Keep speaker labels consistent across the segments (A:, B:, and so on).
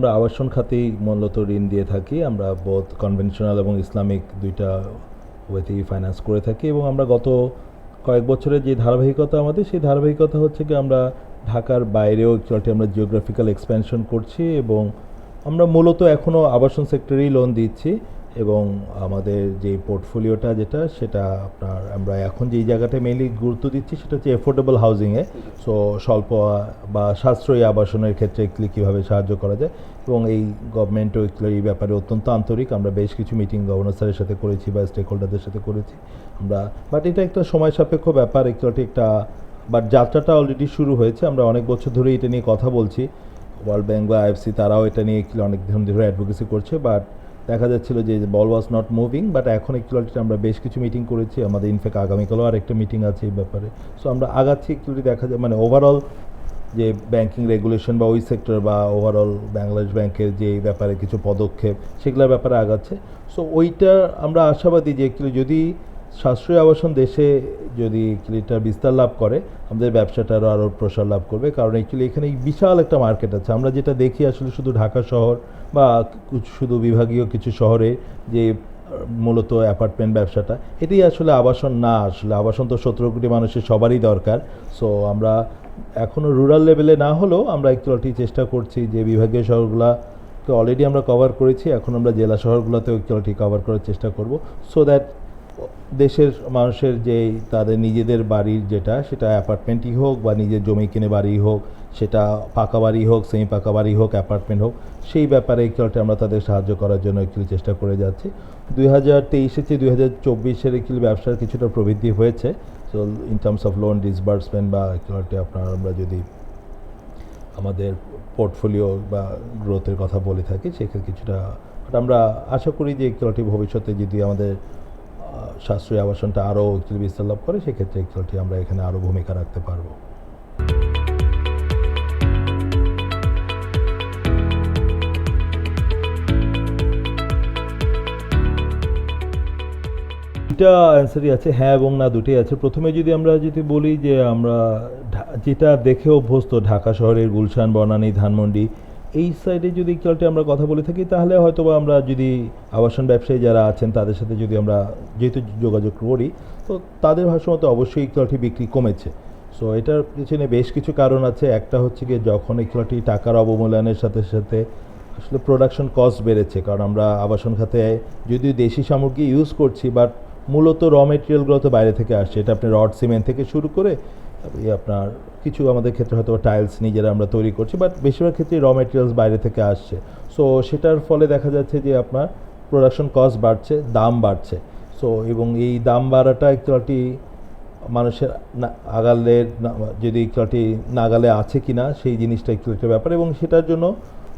A: আমরা আবাসন খাতেই মূলত ঋণ দিয়ে থাকি। আমরা বোথ কনভেনশনাল এবং ইসলামিক দুইটা ওয়েতেই ফাইন্যান্স করে থাকি এবং আমরা গত কয়েক বছরের যে ধারাবাহিকতা আমাদের, সেই ধারাবাহিকতা হচ্ছে কি আমরা ঢাকার বাইরেও একটু আমরা জিওগ্রাফিক্যাল এক্সপ্যানশন করছি এবং আমরা মূলত এখনও আবাসন সেক্টরেই লোন দিচ্ছি এবং আমাদের যে পোর্টফোলিওটা সেটা আপনার আমরা এখন যেই জায়গাটায় মেইনলি গুরুত্ব দিচ্ছি সেটা হচ্ছে এফোর্ডেবল হাউজিংয়ে। সো স্বল্প বা সাশ্রয়ী আবাসনের ক্ষেত্রে কীভাবে সাহায্য করা যায় এবং এই গভর্নমেন্টও এই ব্যাপারে অত্যন্ত আন্তরিক। আমরা বেশ কিছু মিটিং গভর্নর স্যারের সাথে করেছি বা স্টেক হোল্ডারদের সাথে করেছি আমরা, বাট এটা একটা সময় সাপেক্ষ ব্যাপার। একটা বাট যাত্রাটা অলরেডি শুরু হয়েছে। আমরা অনেক বছর ধরে এটা নিয়ে কথা বলছি। ওয়ার্ল্ড ব্যাংক বা আইএফসি তারাও এটা নিয়ে অনেক ধরে অ্যাডভোকেসি করছে, বাট দেখা যাচ্ছিল যে বল ওয়াজ নট মুভিং। বাট এখন একটু আমরা বেশ কিছু মিটিং করেছি, আমাদের ইনফ্যাক্ট আগামীকালও আর একটা মিটিং আছে এই ব্যাপারে। সো আমরা আগাচ্ছি একটু দেখা যায় মানে ওভারঅল যে ব্যাংকিং রেগুলেশন বা ওই সেক্টর বা ওভারঅল বাংলাদেশ ব্যাংকের যে ব্যাপারে কিছু পদক্ষেপ সেগুলোর ব্যাপারে আগাচ্ছে। সো ওইটা আমরা আশাবাদী যে যদি সাশ্রয়ী আবাসন দেশে যদি এটা বিস্তার লাভ করে আমাদের ব্যবসাটারও আরও প্রসার লাভ করবে, কারণ এখানে বিশাল একটা মার্কেট আছে। আমরা যেটা দেখি আসলে শুধু ঢাকা শহর বা শুধু বিভাগীয় কিছু শহরে যে মূলত অ্যাপার্টমেন্ট ব্যবসাটা, এটাই আসলে আবাসন না। আসলে আবাসন তো 17 কোটি মানুষের সবারই দরকার। সো আমরা এখনও রুরাল লেভেলে না হলেও আমরা একটু চেষ্টা করছি যে বিভাগীয় শহরগুলোকে অলরেডি আমরা কভার করেছি, এখন আমরা জেলা শহরগুলোতেও একটু কভার করার চেষ্টা করব, সো দ্যাট দেশের মানুষের যে তাদের নিজেদের বাড়ির সেটা অ্যাপার্টমেন্টই হোক বা নিজের জমি কিনে বাড়ি হোক, সেটা পাকা বাড়ি হোক, সেমি পাকা বাড়ি হোক, অ্যাপার্টমেন্ট হোক, সেই ব্যাপারে আমরা তাদের সাহায্য করার জন্য চেষ্টা করে যাচ্ছি। 2023 চেয়ে 2024 ব্যবসার কিছুটা প্রবৃদ্ধি হয়েছে। So in terms of loan disbursement বা আমরা যদি আমাদের পোর্টফোলিও বা গ্রোথের কথা বলে থাকি সেক্ষেত্রে কিছুটা, আমরা আশা করি যে ভবিষ্যতে যদি আমাদের সাশ্রয়ী আবাসনটা আরও বিস্তার লাভ করে সেক্ষেত্রে আমরা এখানে আরও ভূমিকা রাখতে পারবো। দুটা অ্যান্সারই আছে, হ্যাঁ এবং না, দুটোই আছে। প্রথমে আমরা বলি যে আমরা যেটা দেখে অভ্যস্ত ঢাকা শহরের গুলশান, বনানী, ধানমন্ডি এই সাইডে যদি আমরা কথা বলে থাকি তাহলে হয়তো বা আমরা যদি আবাসন ব্যবসায়ী যারা আছেন তাদের সাথে যদি আমরা যেহেতু যোগাযোগ করি তো তাদের ভাষ্যমতে অবশ্যই বিক্রি কমেছে। সো এটার পিছনে বেশ কিছু কারণ আছে। একটা হচ্ছে গিয়ে যখন টাকার অবমূল্যায়নের সাথে সাথে আসলে প্রোডাকশন কস্ট বেড়েছে, কারণ আমরা আবাসন খাতে যদিও দেশি সামগ্রী ইউজ করছি বাট মূলত র মেটেরিয়ালগুলো তো বাইরে থেকে আসছে। এটা আপনি রড সিমেন্ট থেকে শুরু করে আপনার কিছু আমাদের ক্ষেত্রে হয়তো টাইলস নিজেরা আমরা তৈরি করছি, বাট বেশিরভাগ ক্ষেত্রে র মেটেরিয়ালস বাইরে থেকে আসছে। সো সেটার ফলে দেখা যাচ্ছে যে আপনার প্রোডাকশন কস্ট বাড়ছে, দাম বাড়ছে। সো এবং এই দাম বাড়াটা একটু মানুষের আগালের যদি একটু নাগালে আছে কি না সেই জিনিসটা একটু একটা ব্যাপার, এবং সেটার জন্য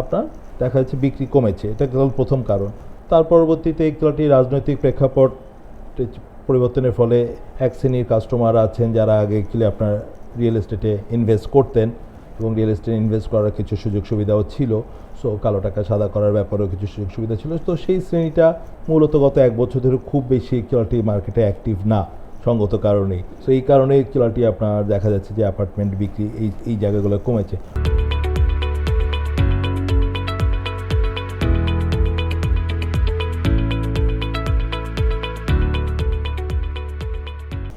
A: আপনার দেখা যাচ্ছে বিক্রি কমেছে। এটা প্রথম কারণ। তার পরবর্তীতে একটু রাজনৈতিক প্রেক্ষাপট পরিবর্তনের ফলে এক শ্রেণীর কাস্টমার আছেন যারা আগে আপনার রিয়েল এস্টেটে ইনভেস্ট করতেন এবং রিয়েল এস্টেটে ইনভেস্ট করার কিছু সুযোগ সুবিধাও ছিল। সো কালো টাকা সাদা করার ব্যাপারেও কিছু সুযোগ সুবিধা ছিল। তো সেই শ্রেণীটা মূলত গত এক বছর ধরে খুব বেশি মার্কেটে অ্যাক্টিভ না সঙ্গত কারণেই। সো এই কারণে আপনার দেখা যাচ্ছে যে অ্যাপার্টমেন্ট বিক্রি এই জায়গাগুলো কমেছে।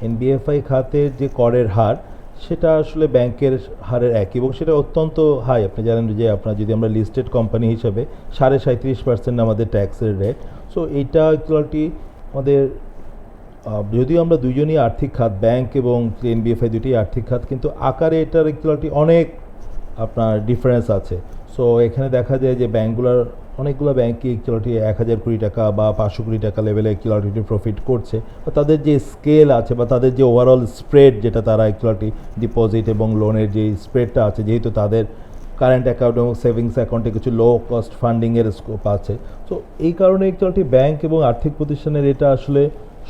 A: এনবিএফআই খাতের যে করের হার সেটা আসলে ব্যাংকের হারের এক এবং সেটা অত্যন্ত হাই। আপনি জানেন যে যদি আমরা লিস্টেড কোম্পানি হিসাবে 37.5% আমাদের ট্যাক্সের রেট। সো এইটা আমাদের যদিও আমরা দুজনই আর্থিক খাত, ব্যাংক এবং এনবিএফআই দুটোই আর্থিক খাত, কিন্তু আকারে এটার অনেক আপনার ডিফারেন্স আছে। সো এখানে দেখা যায় যে অনেকগুলো ব্যাংকই 1000 কোটি টাকা বা 500 কোটি টাকা লেভেলে প্রফিট করছে, বা তাদের যে স্কেল আছে বা তাদের যে ওভারঅল স্প্রেড যেটা তারা ডিপোজিট এবং লোনের যে স্প্রেডটা আছে, যেহেতু তাদের কারেন্ট অ্যাকাউন্ট এবং সেভিংস অ্যাকাউন্টে কিছু লো কস্ট ফান্ডিংয়ের স্কোপ আছে। সো এই কারণে ব্যাংক এবং আর্থিক প্রতিষ্ঠানের এটা আসলে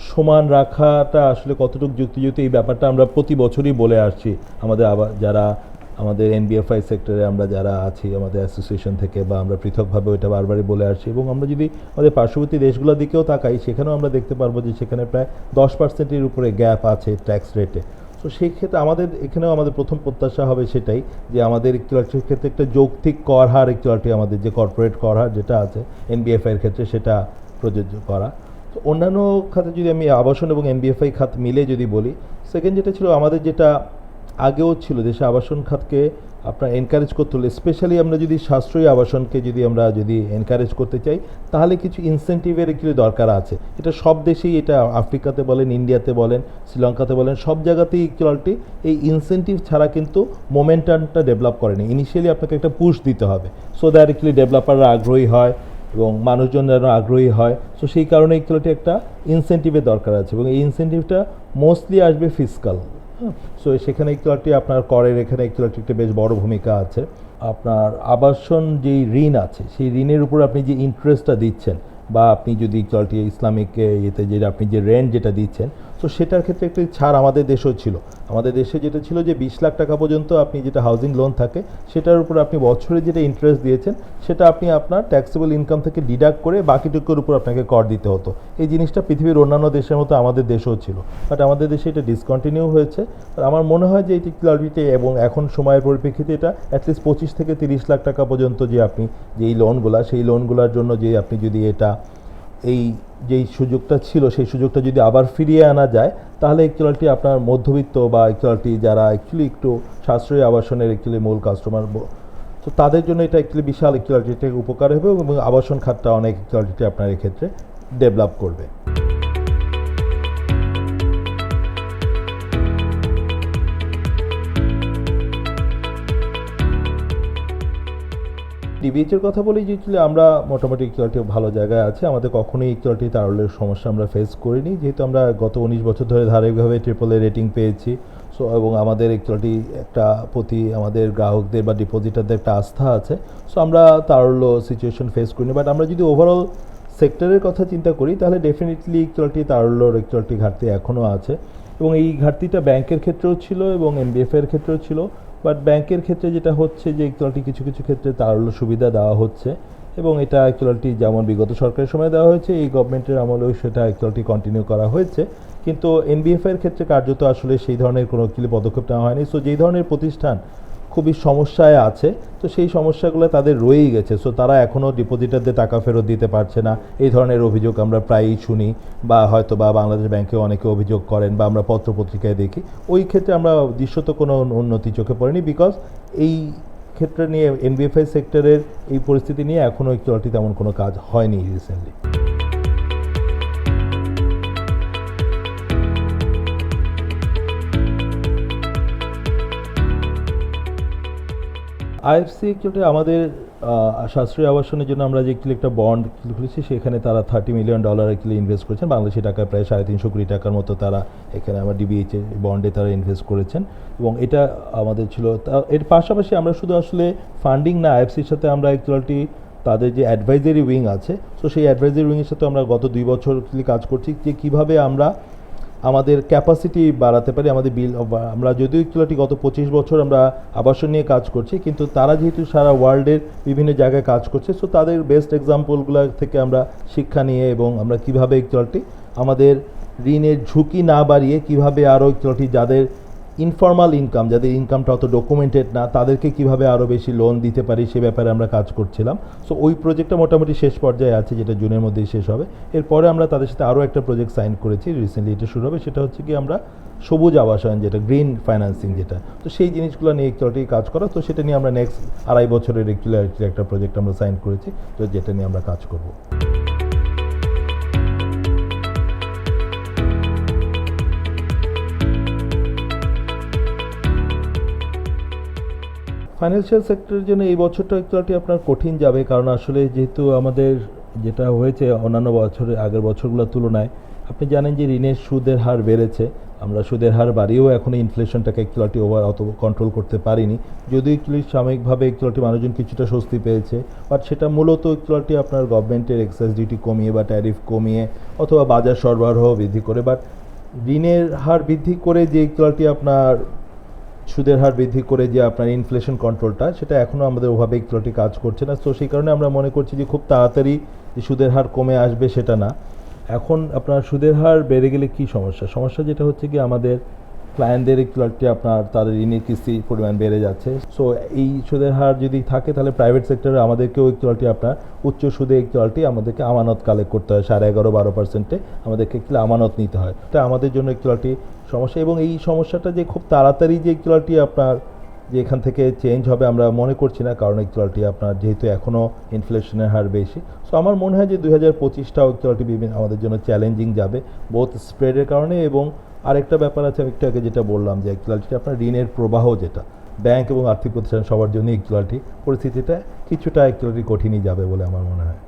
A: সমান রাখাটা আসলে কতটুকু যুক্তিযুক্ত এই ব্যাপারটা আমরা প্রতি বছরই বলে আসছি আমাদের যারা আমাদের এনবিএফআই সেক্টরে আমরা যারা আছি আমাদের অ্যাসোসিয়েশন থেকে, বা আমরা পৃথকভাবে ওইটা বারবারই বলে আসছি। এবং আমরা যদি আমাদের পার্শ্ববর্তী দেশগুলোর দিকেও তাকাই সেখানেও আমরা দেখতে পারবো যে সেখানে প্রায় 10%-এর উপরে গ্যাপ আছে ট্যাক্স রেটে। তো সেই ক্ষেত্রে আমাদের এখানেও আমাদের প্রথম প্রত্যাশা হবে সেটাই, যে আমাদের ইকুয়ালিটির ক্ষেত্রে একটা যৌক্তিক কর হার ইকুয়ালিটি, আমাদের যে কর্পোরেট কর হার যেটা আছে এনবিএফআই এর ক্ষেত্রে সেটা প্রযোজ্য করা। তো অন্যান্য খাতে যদি আমি আবাসন এবং এনবিএফআই খাত মিলে যদি বলি, সেকেন্ড যেটা ছিল আমাদের, যেটা আগেও ছিল, দেশে আবাসন খাতকে আপনার এনকারেজ করতে হলে, স্পেশালি আমরা যদি সাশ্রয়ী আবাসনকে যদি এনকারেজ করতে চাই, তাহলে কিছু ইনসেন্টিভের একটু দরকার আছে। এটা সব দেশেই, এটা আফ্রিকাতে বলেন, ইন্ডিয়াতে বলেন, শ্রীলঙ্কাতে বলেন, সব জায়গাতেই ইকুয়ালিটি এই ইনসেন্টিভ ছাড়া কিন্তু মোমেন্টামটা ডেভেলপ করেনি। ইনিশিয়ালি আপনাকে একটা পুশ দিতে হবে, সো দ্যাট অ্যাকচুয়ালি ডেভেলপাররা আগ্রহী হয় এবং মানুষজন যেন আগ্রহী হয়। সো সেই কারণে ইকুয়ালিটি একটা ইনসেন্টিভের দরকার আছে, এবং এই ইনসেন্টিভটা মোস্টলি আসবে ফিসকাল। সো সেখানে ইকুয়ালিটি আপনার করের এখানে ইকুয়ালিটি একটা বেশ বড় ভূমিকা আছে। আপনার আবাসন যেই ঋণ আছে, সেই ঋণের উপর আপনি যে ইন্টারেস্টটা দিচ্ছেন, বা আপনি যদি ইকুয়ালিটি ইসলামিক ইয়েতে যে আপনি যে রেন্ট যেটা দিচ্ছেন, তো সেটার ক্ষেত্রে একটি ছাড় আমাদের দেশেও ছিল। আমাদের দেশে যেটা ছিল যে 20 লাখ টাকা পর্যন্ত আপনি যেটা হাউজিং লোন থাকে, সেটার উপর আপনি বছরে যেটা ইন্টারেস্ট দিয়েছেন, সেটা আপনি আপনার ট্যাক্সেবল ইনকাম থেকে ডিডাক্ট করে বাকিটুকুর উপর আপনাকে কর দিতে হতো। এই জিনিসটা পৃথিবীর অন্যান্য দেশের মতো আমাদের দেশেও ছিল, বাট আমাদের দেশে এটা ডিসকন্টিনিউ হয়েছে। আর আমার মনে হয় যে এটি ক্লারিটি, এবং এখন সময়ের পরিপ্রেক্ষিতে এটা অ্যাটলিস্ট 25 থেকে 30 লাখ টাকা পর্যন্ত যে আপনি যেই লোনগুলা, সেই লোনগুলোর জন্য যে আপনি যদি এটা এই যেই সুযোগটা ছিল, সেই সুযোগটা যদি আবার ফিরিয়ে আনা যায়, তাহলে অ্যাকচুয়ালি আপনার মধ্যবিত্ত বা অ্যাকচুয়ালি যারা অ্যাকচুয়ালি একটু সাশ্রয়ী আবাসনের অ্যাকচুয়ালি মূল কাস্টমার, তো তাদের জন্য এটা অ্যাকচুয়ালি বিশাল অ্যাকচুয়ালি উপকার হবে, এবং আবাসন খাতটা অনেক অ্যাকচুয়ালি আপনার এক্ষেত্রে ডেভেলপ করবে। ডিবিএইচের কথা বলি, যে আমরা মোটামুটি ইকুয়ালিটি ভালো জায়গায় আছে। আমাদের কখনোই ইকুয়ালিটি তারল্যের সমস্যা আমরা ফেস করিনি, যেহেতু আমরা গত 19 বছর ধরে ধারাবাহিকভাবে AAA রেটিং পেয়েছি। সো এবং আমাদের ইকুয়ালিটি একটা প্রতি আমাদের গ্রাহকদের বা ডিপোজিটারদের একটা আস্থা আছে। সো আমরা তারল্য সিচুয়েশন ফেস করিনি। বাট আমরা যদি ওভারঅল সেক্টরের কথা চিন্তা করি, তাহলে ডেফিনেটলি ইকুয়ালিটি তারল্যর ইকুয়ালিটি ঘাটতি এখনও আছে, এবং এই ঘাটতিটা ব্যাংকের ক্ষেত্রেও ছিল এবং এনবিএফআই এর ক্ষেত্রেও ছিল। বাট ব্যাংকের ক্ষেত্রে যেটা হচ্ছে যে ইকুয়ালিটি কিছু কিছু ক্ষেত্রে তারল্য সুবিধা দেওয়া হচ্ছে, এবং এটা ইকুয়ালিটি যেমন বিগত সরকারের সময় দেওয়া হয়েছে, এই গভর্নমেন্টের আমলেও সেটা ইকুয়ালিটি কন্টিনিউ করা হয়েছে। কিন্তু এনবিএফআই এর ক্ষেত্রে কার্যত আসলে সেই ধরনের কোনো পদক্ষেপ নেওয়া হয়নি। সো যেই ধরনের প্রতিষ্ঠান খুবই সমস্যায় আছে, তো সেই সমস্যাগুলো তাদের রয়েই গেছে। সো তারা এখনও ডিপোজিটারদের টাকা ফেরত দিতে পারছে না, এই ধরনের অভিযোগ আমরা প্রায়ই শুনি, বা হয়তো বা বাংলাদেশ ব্যাংকেও অনেকে অভিযোগ করেন, বা আমরা পত্রপত্রিকায় দেখি। ওই ক্ষেত্রে আমরা দৃশ্যত কোনো উন্নতি চোখে পড়েনি, বিকজ এই ক্ষেত্রে নিয়ে এনবিএফআই সেক্টরের এই পরিস্থিতি নিয়ে এখনও একটু তেমন কোনো কাজ হয়নি রিসেন্টলি। আইএফসি অ্যাকচুয়ালি আমাদের সাশ্রয়ী আবাসনের জন্য আমরা যে একটা বন্ড খুলেছি, সেখানে তারা $30 মিলিয়ন অ্যাকচুয়ালি ইনভেস্ট করেছেন, বাংলাদেশি টাকায় প্রায় 350 কোটি টাকার মতো তারা এখানে আমার ডিবিএইচের বন্ডে তারা ইনভেস্ট করেছেন। এবং এটা আমাদের ছিল, এর পাশাপাশি আমরা শুধু আসলে ফান্ডিং না, আইএফসির সাথে আমরা অ্যাকচুয়ালি তাদের যে অ্যাডভাইজারি উইং আছে, সো সেই অ্যাডভাইজারি উইংয়ের সাথে আমরা গত 2 বছর কাজ করছি, যে কীভাবে আমরা আমাদের ক্যাপাসিটি বাড়াতে পারি। আমাদের আমরা যদিও একটু গত 25 বছর আমরা আবাসন নিয়ে কাজ করছি, কিন্তু তারা যেহেতু সারা ওয়ার্ল্ডের বিভিন্ন জায়গায় কাজ করছে, সো তাদের বেস্ট এক্সাম্পলগুলো থেকে আমরা শিক্ষা নিয়ে, এবং আমরা কীভাবে একটু আমাদের ঋণের ঝুঁকি না বাড়িয়ে কীভাবে আরও একটু যাদের ইনফর্মাল ইনকাম, যাদের ইনকামটা অত ডকুমেন্টেড না, তাদেরকে কিভাবে আরও বেশি লোন দিতে পারি, সে ব্যাপারে আমরা কাজ করছিলাম। সো ওই প্রজেক্টটা মোটামুটি শেষ পর্যায়ে আছে, যেটা জুনের মধ্যেই শেষ হবে। এরপরে আমরা তাদের সাথে আরও একটা প্রজেক্ট সাইন করেছি, রিসেন্টলি এটা শুরু হবে। সেটা হচ্ছে কি আমরা সবুজ আবাসন, যেটা গ্রিন ফাইন্যান্সিং, যেটা তো সেই জিনিসগুলো নিয়ে একটু কাজ করা। তো সেটা নিয়ে আমরা নেক্সট 2.5 বছরের একটা প্রজেক্ট আমরা সাইন করেছি, তো যেটা নিয়ে আমরা কাজ করব। ফাইন্যান্সিয়াল সেক্টরের জন্য এই বছরটা একটু আপনার কঠিন যাবে, কারণ আসলে যেহেতু আমাদের যেটা হয়েছে অন্যান্য বছরের আগের বছরগুলোর তুলনায়, আপনি জানেন যে ঋণের সুদের হার বেড়েছে। আমরা সুদের হার বাড়িয়েও এখনও ইনফ্লেশনটাকে একটু ওভার অত কন্ট্রোল করতে পারিনি, যদিও একটু সাময়িকভাবে একটু মানুষজন কিছুটা স্বস্তি পেয়েছে। বাট সেটা মূলত একটু আপনার গভর্নমেন্টের এক্সাইজ ডিউটি কমিয়ে বা ট্যারিফ কমিয়ে, অথবা বাজার সরবরাহ বৃদ্ধি করে। বাট ঋণের হার বৃদ্ধি করে যে একটু আপনার সুদের হার বৃদ্ধি করে যে আপনার ইনফ্লেশন কন্ট্রোলটা, সেটা এখনও আমাদের ওভাবে একটু কাজ করছে না। তো সেই কারণে আমরা মনে করছি যে খুব তাড়াতাড়ি যে সুদের হার কমে আসবে সেটা না। এখন আপনার সুদের হার বেড়ে গেলে কি সমস্যা যেটা হচ্ছে কি আমাদের ক্লায়েন্টদের একচুয়ালি আপনার তাদের ঋণের কিস্তির পরিমাণ বেড়ে যাচ্ছে। সো এই সুদের হার যদি থাকে তাহলে প্রাইভেট সেক্টরে আমাদেরকেও একচুয়ালি আপনার উচ্চ সুদে একচুয়ালি আমাদেরকে আমানত কালেক্ট করতে হয় 11.5-12% আমাদেরকে একটু আমানত নিতে হয়। এটা আমাদের জন্য একচুয়ালি সমস্যা, এবং এই সমস্যাটা যে খুব তাড়াতাড়ি যে একচুয়ালি আপনার যে এখান থেকে চেঞ্জ হবে আমরা মনে করছি না, কারণ একচুয়ালি আপনার যেহেতু এখনও ইনফ্লেশনের হার বেশি। সো আমার মনে হয় যে 2025টাও একচুয়ালি বিভিন্ন আমাদের জন্য চ্যালেঞ্জিং যাবে, বোথ স্প্রেডের কারণে, এবং আরেকটা ব্যাপার আছে আমি একটু আগে যেটা বললাম যে একচুয়ালি আপনার ঋণের প্রবাহ, যেটা ব্যাংক এবং আর্থিক প্রতিষ্ঠান সবার জন্য একচুয়ালি পরিস্থিতিটা কিছুটা একচুয়ালি কঠিনই যাবে বলে আমার মনে হয়।